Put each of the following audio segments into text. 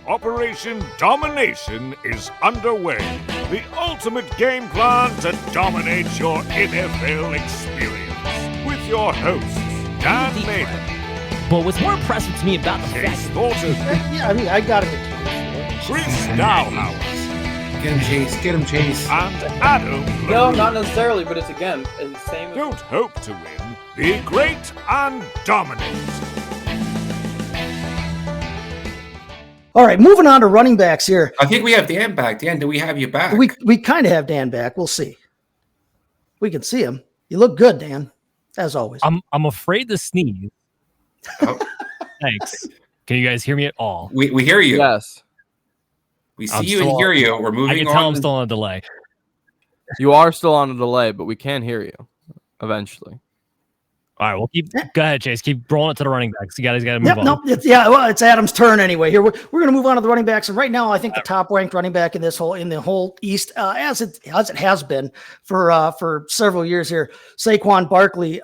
Operation Domination is underway. The ultimate game plan to dominate your NFL experience. With your hosts, Dan Maiden. But what's more impressive to me about the Chase Thornton. Yeah, I mean, I got it. Chris Dowhouse. Get him, Chase. And Adam No, LaRue. not necessarily, but it's the same. Don't hope to win. Be great and dominate. All right, moving on to running backs here. I think we have Dan back. Dan, do we have you back? We kind of have Dan back. We'll see. We can see him. You look good, Dan, as always. I'm afraid to sneeze. Oh. Thanks. Can you guys hear me at all? We hear you. Yes, We see you and hear you. We're I moving can on. tell I'm still on a delay. you are still on a delay, but we can hear you eventually. All right, go ahead, Chase. Keep rolling it to the running backs. You guys got to move Yep, on. no, it's Adam's turn anyway. Here we're going to move on to the running backs, and right now I think the top ranked running back in the whole East, as it has been for several years here, Saquon Barkley.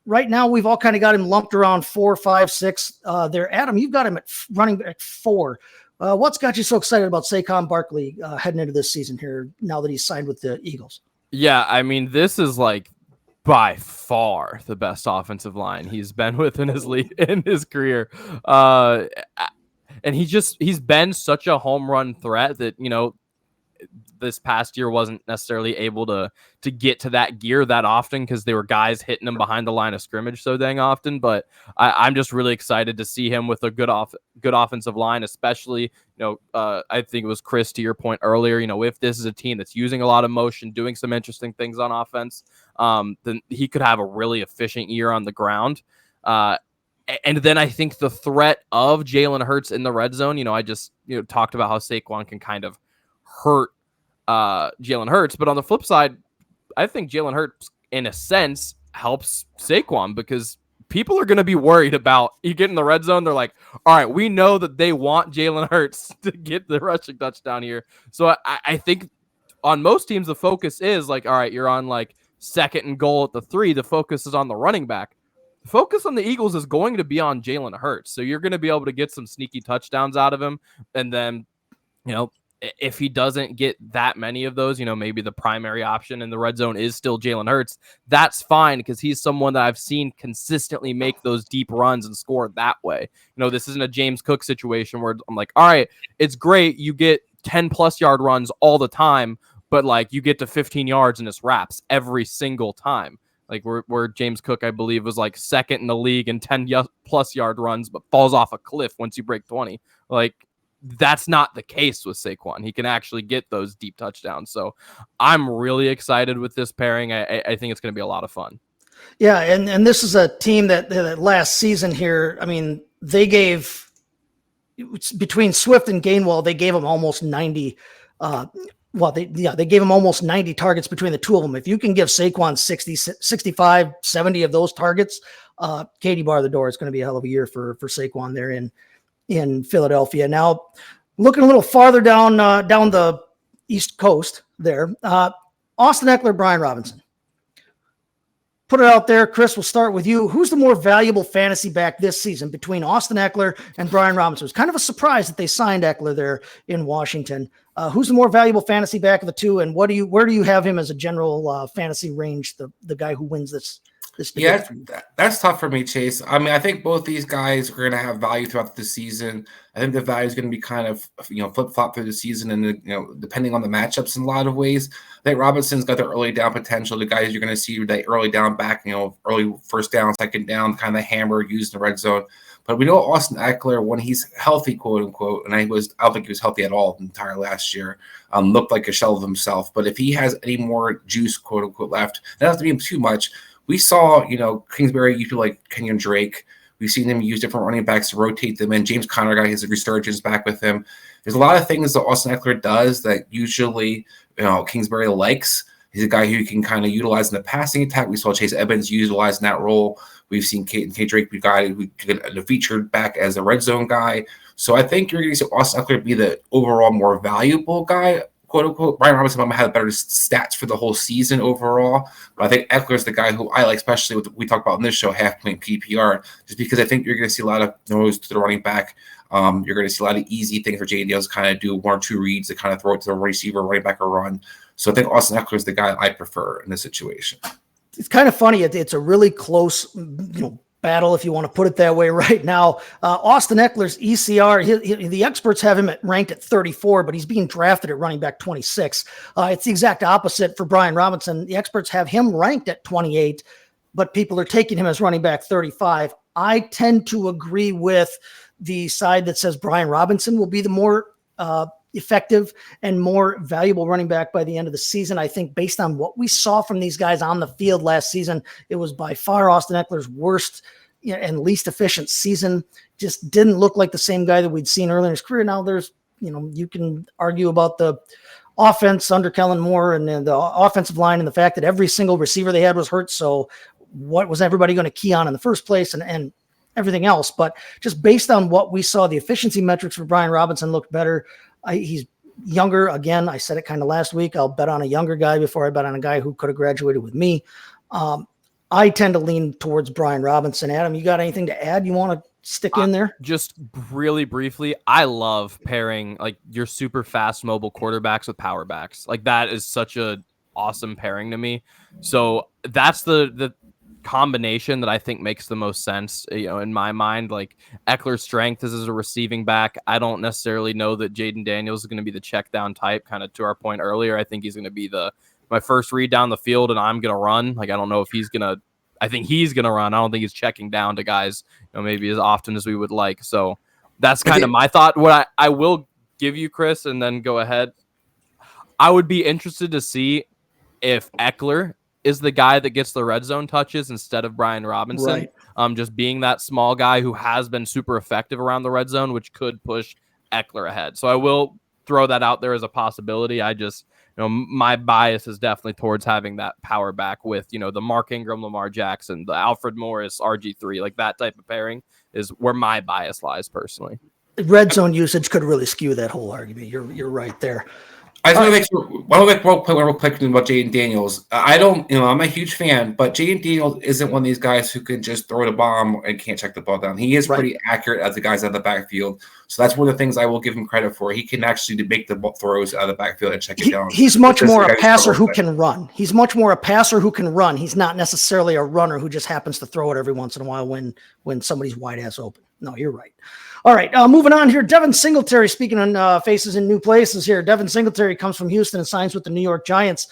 Right now we've all kind of got him lumped around 4, 5, 6. There, Adam, you've got him at running back 4. What's got you so excited about Saquon Barkley heading into this season here now that he's signed with the Eagles? Yeah, I mean, this is like by far the best offensive line he's been with in his career. And he's been such a home run threat that, this past year wasn't necessarily able to get to that gear that often because there were guys hitting him behind the line of scrimmage so dang often. But I'm just really excited to see him with a good offensive line, especially, I think it was Chris, to your point earlier, if this is a team that's using a lot of motion, doing some interesting things on offense, then he could have a really efficient year on the ground. And then I think the threat of Jalen Hurts in the red zone, I just talked about how Saquon can kind of hurt Jalen Hurts, but on the flip side, I think Jalen Hurts in a sense helps Saquon because people are going to be worried about you get in the red zone. They're like, all right, we know that they want Jalen Hurts to get the rushing touchdown here. So I think on most teams, the focus is like, all right, you're on like 2nd and goal at the 3. The focus is on the running back. The focus on the Eagles is going to be on Jalen Hurts. So you're going to be able to get some sneaky touchdowns out of him. And then, if he doesn't get that many of those, maybe the primary option in the red zone is still Jalen Hurts. That's fine because he's someone that I've seen consistently make those deep runs and score that way. This isn't a James Cook situation where I'm like, all right, it's great. You get 10+ yard runs all the time, but like you get to 15 yards and it's wraps every single time. Like where James Cook, I believe, was like 2nd in the league in 10+ yard runs, but falls off a cliff once you break 20. Like, that's not the case with Saquon. He can actually get those deep touchdowns. So I'm really excited with this pairing. I think it's going to be a lot of fun. Yeah, and this is a team that last season here, I mean, they gave between Swift and Gainwell, they gave them almost 90. They gave him almost 90 targets between the two of them. If you can give Saquon 60, 65, 70 of those targets, Katie bar the door. It's going to be a hell of a year for Saquon there in Philadelphia. Now, looking a little farther down the East Coast there, Austin Ekeler, Brian Robinson. Put it out there. Chris, we'll start with you. Who's the more valuable fantasy back this season between Austin Ekeler and Brian Robinson? It was kind of a surprise that they signed Ekeler there in Washington. Who's the more valuable fantasy back of the two, and where do you have him as a general fantasy range, the guy who wins this Yeah, that's tough for me, Chase. I mean, I think both these guys are going to have value throughout the season. I think the value is going to be kind of, flip-flop through the season and, depending on the matchups in a lot of ways. I think Robinson's got the early down potential. The guys you're going to see that early down back, early first down, second down, kind of the hammer used in the red zone. But we know Austin Ekeler, when he's healthy, quote unquote, and I don't think he was healthy at all the entire last year, looked like a shell of himself. But if he has any more juice, quote unquote, left, it doesn't have to be too much. We saw, Kingsbury used to like Kenyon Drake. We've seen him use different running backs to rotate them in. James Conner got his resurgence back with him. There's a lot of things that Austin Ekeler does that usually, Kingsbury likes. He's a guy who you can kind of utilize in the passing attack. We saw Chase Edmonds utilizing that role. We've seen K Drake be a guy who get featured back as a red zone guy. So I think you're going to see Austin Ekeler be the overall more valuable guy, quote unquote. Brian Robinson might have better stats for the whole season overall, but I think Eckler's the guy who I like, especially with we talked about in this show, half point PPR, just because I think you're going to see a lot of nose to the running back. You're going to see a lot of easy things for Jay Daniels kind of do 1 or 2 reads to kind of throw it to the receiver, running back, or run. So I think Austin Ekeler is the guy I prefer in this situation. It's kind of funny. It's a really close, battle, if you want to put it that way right now. Austin Eckler's ECR, the experts have him ranked at 34, but he's being drafted at running back 26. It's the exact opposite for Brian Robinson. The experts have him ranked at 28, but people are taking him as running back 35. I tend to agree with the side that says Brian Robinson will be the more effective and more valuable running back by the end of the season. I think based on what we saw from these guys on the field last season, it was by far Austin Eckler's worst and least efficient season. Just didn't look like the same guy that we'd seen earlier in his career. Now there's, you can argue about the offense under Kellen Moore and the offensive line and the fact that every single receiver they had was hurt. So what was everybody going to key on in the first place and everything else? But just based on what we saw, the efficiency metrics for Brian Robinson looked better. He's younger. Again, I said it kind of last week. I'll bet on a younger guy before I bet on a guy who could have graduated with me. I tend to lean towards Brian Robinson. Adam, you got anything to add? You want to stick in there? Just really briefly, I love pairing like your super fast mobile quarterbacks with power backs. Like that is such a awesome pairing to me. So that's the combination that I think makes the most sense, in my mind. Like Eckler's strength is as a receiving back. I don't necessarily know that Jaden Daniels is going to be the check down type, kind of to our point earlier. I think he's going to be my first read down the field and I'm going to run. Like, I don't know if I think he's going to run. I don't think he's checking down to guys, maybe as often as we would like. So that's kind of my thought. What I will give you, Chris, and then go ahead. I would be interested to see if Ekeler is the guy that gets the red zone touches instead of Brian Robinson. Right. Just being that small guy who has been super effective around the red zone, which could push Ekeler ahead. So I will throw that out there as a possibility. I just, my bias is definitely towards having that power back with, the Mark Ingram, Lamar Jackson, the Alfred Morris, RG3, like that type of pairing is where my bias lies personally. Red zone usage could really skew that whole argument. You're right there. I just want to make one real quick about Jaden Daniels. I don't, I'm a huge fan, but Jaden Daniels isn't one of these guys who can just throw the bomb and can't check the ball down. He is pretty accurate as the guys out of the backfield. So that's one of the things I will give him credit for. He can actually make the throws out of the backfield and check it down. He's much more a passer who can run. He's much more a passer who can run. He's not necessarily a runner who just happens to throw it every once in a while when somebody's wide ass open. No, you're right. All right, moving on here. Devin Singletary, speaking on faces in new places here. Devin Singletary comes from Houston and signs with the New York Giants.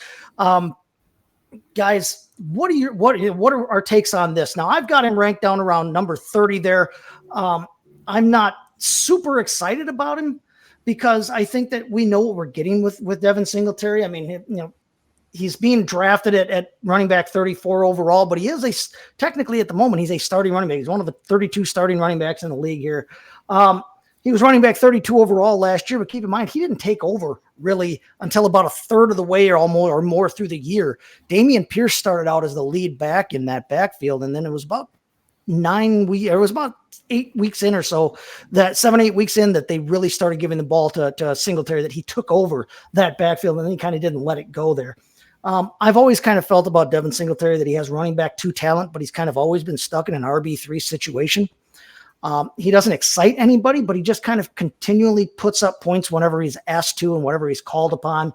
Guys, what are our takes on this? Now, I've got him ranked down around number 30 there. I'm not super excited about him because I think that we know what we're getting with Devin Singletary. I mean, he's being drafted at running back 34 overall, but he is technically at the moment, he's a starting running back. He's one of the 32 starting running backs in the league here. He was running back 32 overall last year, but keep in mind, he didn't take over really until about a third of the way or more through the year. Dameon Pierce started out as the lead back in that backfield. And then it was about 8 weeks in or so, that 7-8 weeks in, that they really started giving the ball to Singletary, that he took over that backfield and then he kind of didn't let it go there. I've always kind of felt about Devin Singletary that he has running back 2 talent, but he's kind of always been stuck in an RB3 situation. He doesn't excite anybody, but he just kind of continually puts up points whenever he's asked to and whatever he's called upon.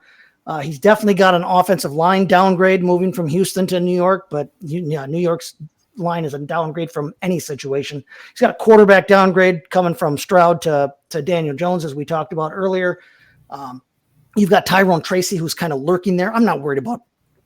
He's definitely got an offensive line downgrade moving from Houston to New York, but New York's line is a downgrade from any situation. He's got a quarterback downgrade coming from Stroud to Daniel Jones, as we talked about earlier. You've got Tyrone Tracy, who's kind of lurking there. I'm not worried about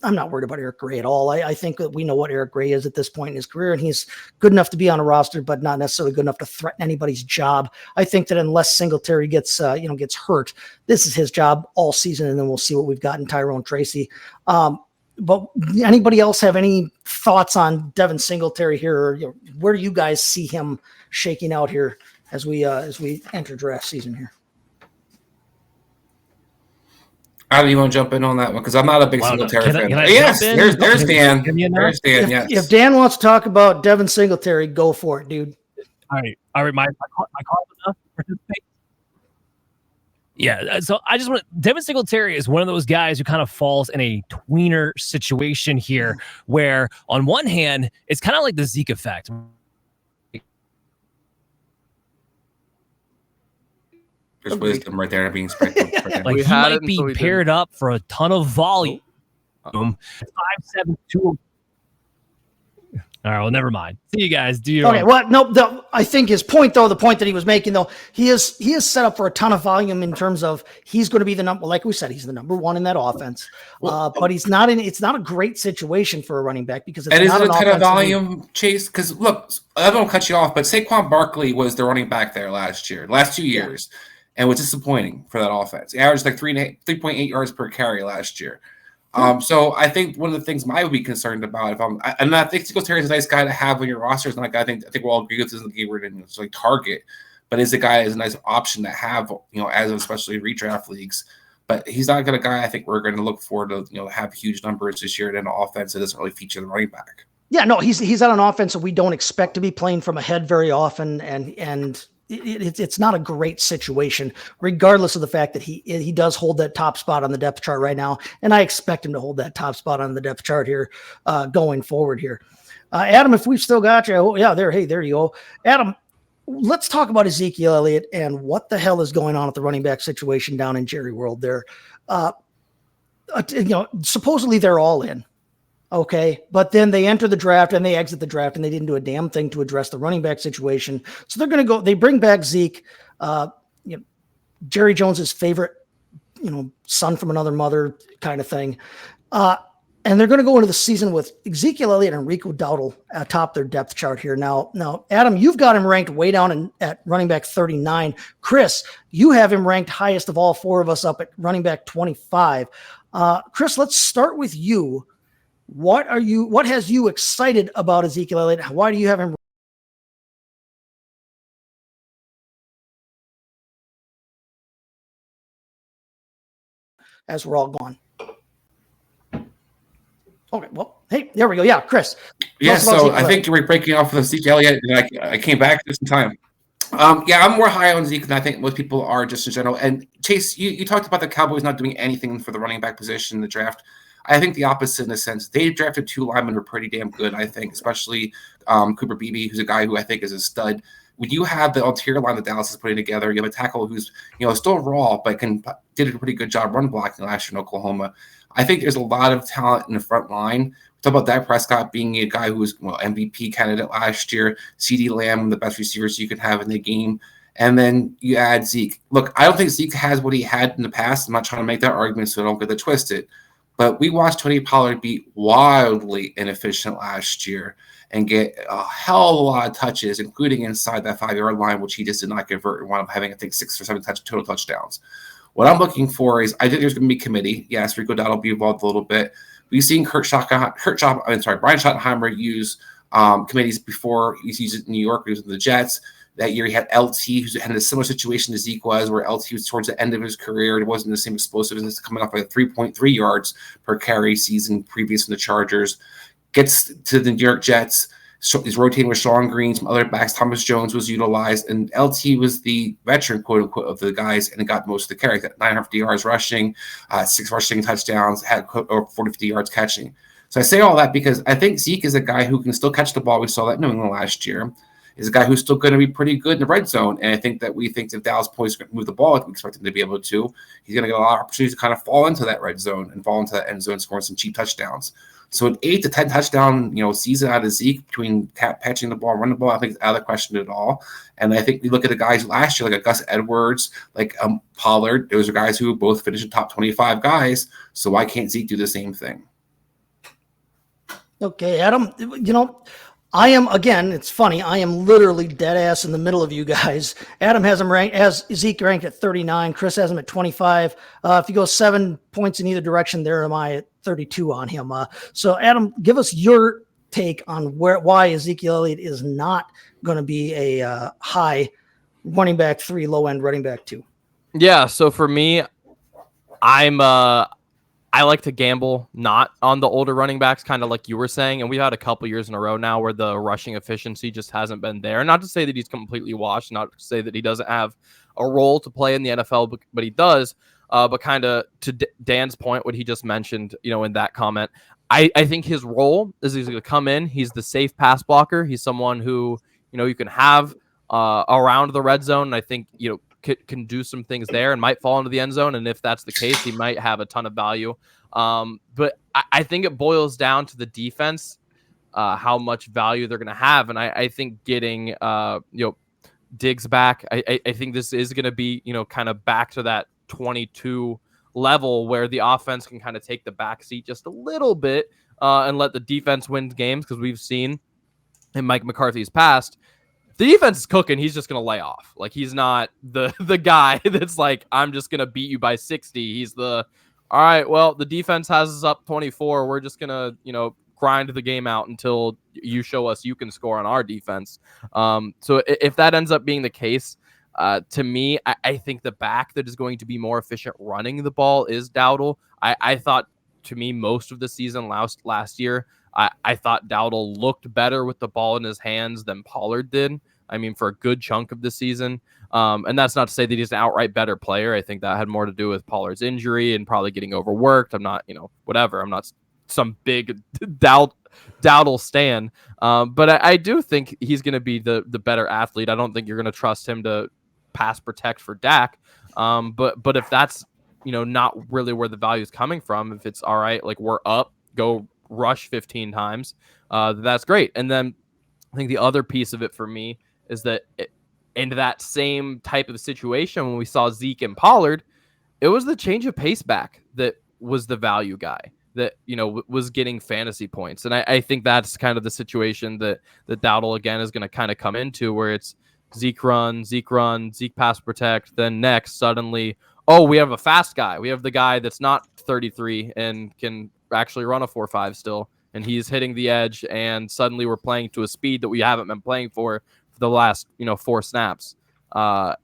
Eric Gray at all. I think that we know what Eric Gray is at this point in his career, and he's good enough to be on a roster, but not necessarily good enough to threaten anybody's job. I think that unless Singletary gets hurt, this is his job all season, and then we'll see what we've got in Tyrone Tracy. But anybody else have any thoughts on Devin Singletary here, or where do you guys see him shaking out here as we enter draft season here? How do you want to jump in on that one? Because I'm not a big Singletary fan. Yes, there's Dan. There's Dan. Yes. If Dan wants to talk about Devin Singletary, go for it, dude. All right. My call enough to participate. Yeah. So I just want Devin Singletary is one of those guys who kind of falls in a tweener situation here, where on one hand it's kind of like the Zeke effect. There's wisdom right there being spread. Like We he had might it be until we paired up for a ton of volume. Uh-oh. 5'7", All right, well, never mind. See you guys. Do your Okay, well, no, I think his point, though, the point that he was making, though, he is set up for a ton of volume in terms of he's going to be the number, like we said, he's the number one in that offense. But it's not a great situation for a running back because it's and is not it a ton of offensive volume, Chase? Because look, I don't cut you off, but Saquon Barkley was the running back there last 2 years, and was disappointing for that offense. He averaged like 3.8 yards per carry last year. So I think one of the things I would be concerned about and I think Singletary is a nice guy to have on your rosters, and like I think we'll all agree with this in the keyword and it's like target, but is a guy is a nice option to have, as especially redraft leagues. But he's not a guy I think we're going to look for to have huge numbers this year in an offense that doesn't really feature the running back. Yeah, no, he's on an offense that we don't expect to be playing from ahead very often, and it's not a great situation, regardless of the fact that he does hold that top spot on the depth chart right now, and I expect him to hold that top spot on the depth chart here going forward here. Adam, if we've still got you, there you go. Adam, let's talk about Ezekiel Elliott and what the hell is going on at the running back situation down in Jerry World there. Supposedly they're all in. Okay, but then they enter the draft and they exit the draft and they didn't do a damn thing to address the running back situation. So they're going to go. They bring back Zeke, Jerry Jones's favorite, son from another mother kind of thing, and they're going to go into the season with Ezekiel Elliott and Rico Dowdle atop their depth chart here. Now, Adam, you've got him ranked way down at running back 39. Chris, you have him ranked highest of all four of us up at running back 25. Chris, let's start with you. What has you excited about Ezekiel Elliott? Why do you have him? As we're all gone. Okay, well, hey, there we go. Yeah, Chris. Yeah, so I think we're breaking off with Ezekiel Elliott, and I came back just in time. I'm more high on Zeke than I think most people are just in general. And Chase, you talked about the Cowboys not doing anything for the running back position in the draft. I think the opposite in a sense. They drafted two linemen who are pretty damn good, I think, especially Cooper Beebe, who's a guy who I think is a stud. When you have the interior line that Dallas is putting together, you have a tackle who's still raw, but did a pretty good job run blocking last year in Oklahoma. I think there's a lot of talent in the front line. We talk about Dak Prescott being a guy who was MVP candidate last year, CeeDee Lamb, one of the best receivers you could have in the game. And then you add Zeke. Look, I don't think Zeke has what he had in the past. I'm not trying to make that argument, so don't get it twisted. But we watched Tony Pollard be wildly inefficient last year and get a hell of a lot of touches, including inside that 5-yard line, which he just did not convert and wound up having, I think, 6 or 7 total touchdowns. What I'm looking for is I think there's going to be committee. Yes, Rico Dowdle will be involved a little bit. We've seen Brian Schottenheimer use committees before. He's used it in New York. He was in the Jets. That year he had LT, who's had a similar situation to Zeke was, where LT was towards the end of his career. It wasn't the same explosiveness, coming off like 3.3 yards per carry season previous in the Chargers. Gets to the New York Jets. So he's rotating with Sean Green, some other backs. Thomas Jones was utilized, and LT was the veteran, quote unquote, of the guys, and got most of the carries. Got 950 yards rushing, 6 rushing touchdowns, had over 40 yards catching. So I say all that because I think Zeke is a guy who can still catch the ball. We saw that in New England last year. Is a guy who's still going to be pretty good in the red zone. And I think that if Dallas Points going to move the ball, we expect him to be able to. He's going to get a lot of opportunities to kind of fall into that red zone and fall into that end zone, scoring some cheap touchdowns. So an 8 to 10 touchdown, season out of Zeke between catching the ball, running the ball, I think it's out of the question at all. And I think we look at the guys last year, like a Gus Edwards, like Pollard. Those are guys who both finished in top 25 guys. So why can't Zeke do the same thing? Okay, Adam, I am, again, it's funny, I am literally dead ass in the middle of you guys. Adam has Zeke ranked at 39. Chris has him at 25. If you go 7 points in either direction, there am I at 32 on him. So Adam, give us your take on why Ezekiel Elliott is not going to be a high running back 3, low end running back 2. Yeah. So for me, I like to gamble not on the older running backs, kind of like you were saying. And we've had a couple years in a row now where the rushing efficiency just hasn't been there. Not to say that he's completely washed, not to say that he doesn't have a role to play in the NFL, but he does. But kind of to Dan's point, what he just mentioned, in that comment, I think his role is he's going to come in. He's the safe pass blocker. He's someone who, you can have around the red zone. And I think, can do some things there and might fall into the end zone. And if that's the case, he might have a ton of value. But I think it boils down to the defense, how much value they're going to have. And I think getting, Diggs back, I think this is going to be, kind of back to that 22 level where the offense can kind of take the back seat just a little bit and let the defense win games, because we've seen in Mike McCarthy's past, the defense is cooking. He's just going to lay off. Like, he's not the guy that's like, I'm just going to beat you by 60. He's all right, well, the defense has us up 24. We're just going to, grind the game out until you show us you can score on our defense. So if that ends up being the case, to me, I think the back that is going to be more efficient running the ball is Dowdle. I thought, to me, most of the season last year, I thought Dowdle looked better with the ball in his hands than Pollard did. I mean, for a good chunk of the season. And that's not to say that he's an outright better player. I think that had more to do with Pollard's injury and probably getting overworked. I'm not, whatever. I'm not some big Dowdle stan. But I do think he's going to be the better athlete. I don't think you're going to trust him to pass protect for Dak. But if that's, not really where the value is coming from, if it's all right, like, we're up, go rush 15 times, that's great. And then I think the other piece of it for me is that into that same type of situation, when we saw Zeke and Pollard, it was the change of pace back that was the value guy that, was getting fantasy points. And I think that's kind of the situation that Dowdle, again, is going to kind of come into, where it's Zeke run, Zeke pass protect. Then next, suddenly, oh, we have a fast guy. We have the guy that's not 33 and can actually run a 4.5 still. And he's hitting the edge. And suddenly we're playing to a speed that we haven't been playing for the last, 4 snaps. I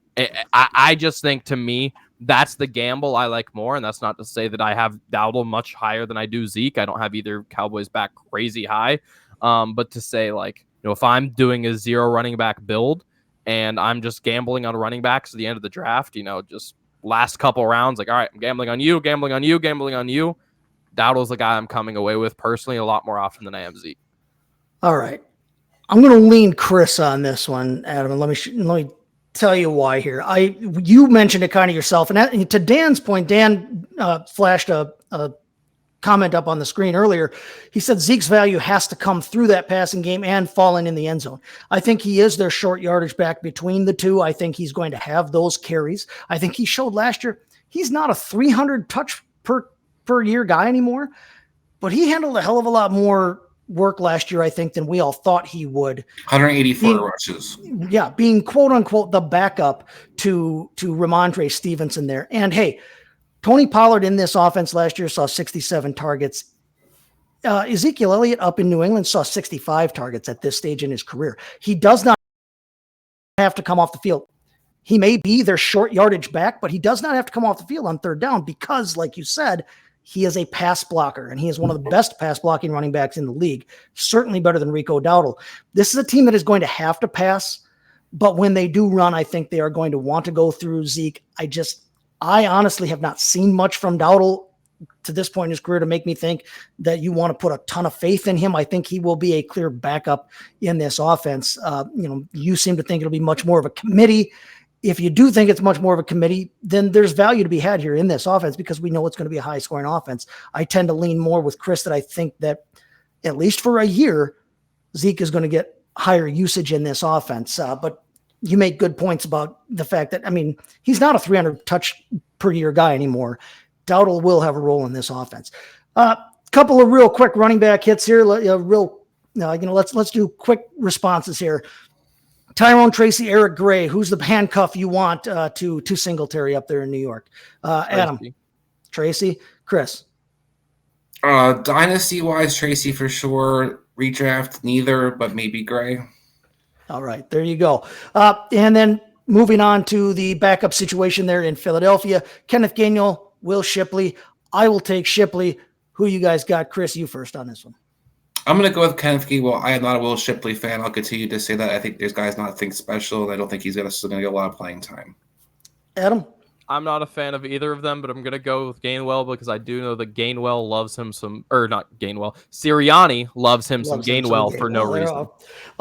just think, to me, that's the gamble I like more. And that's not to say that I have Dowdle much higher than I do Zeke. I don't have either Cowboys back crazy high. But to say, like, if I'm doing a 0 running back build and I'm just gambling on running backs at the end of the draft, just last couple rounds, like, all right, I'm gambling on you. Dowdle's the guy I'm coming away with personally a lot more often than I am Zeke. All right. I'm going to lean Chris on this one, Adam, and let me tell you why here. You mentioned it kind of yourself, and to Dan's point, Dan flashed a comment up on the screen earlier. He said Zeke's value has to come through that passing game and falling in the end zone. I think he is their short yardage back between the two. I think he's going to have those carries. I think he showed last year he's not a 300 touch per year guy anymore, but he handled a hell of a lot more work last year, I think, than we all thought he would. 184 rushes. Yeah, being quote unquote the backup to Ramondre Stevenson there. And hey, Tony Pollard in this offense last year saw 67 targets. Ezekiel Elliott up in New England saw 65 targets at this stage in his career. He does not have to come off the field. He may be their short yardage back, but he does not have to come off the field on third down because, like you said, he is a pass blocker, and he is one of the best pass blocking running backs in the league, certainly better than Rico Dowdle. This is a team that is going to have to pass, but when they do run, I think they are going to want to go through Zeke. I honestly have not seen much from Dowdle to this point in his career to make me think that you want to put a ton of faith in him. I think he will be a clear backup in this offense. You seem to think it'll be much more of a committee. If you do think it's much more of a committee, then there's value to be had here in this offense because we know it's going to be a high scoring offense. I tend to lean more with Chris that I think that at least for a year, Zeke is going to get higher usage in this offense. But you make good points about the fact that, he's not a 300 touch per year guy anymore. Dowdle will have a role in this offense. Couple of real quick running back hits here. Let's do quick responses here. Tyrone Tracy, Eric Gray, who's the handcuff you want to Singletary up there in New York? Adam, Tracy, Chris. Dynasty-wise, Tracy for sure. Redraft, neither, but maybe Gray. All right, there you go. And then moving on to the backup situation there in Philadelphia, Kenneth Gainwell, Will Shipley. I will take Shipley. Who you guys got? Chris, you first on this one. I'm going to go with Kenneth Gainwell. I am not a Will Shipley fan. I'll continue to say that. I think this guy's not think special, and I don't think he's going to get a lot of playing time. Adam? I'm not a fan of either of them, but I'm going to go with Gainwell because I do know that Gainwell loves him some – or not Gainwell. Sirianni loves him some Gainwell for no reason.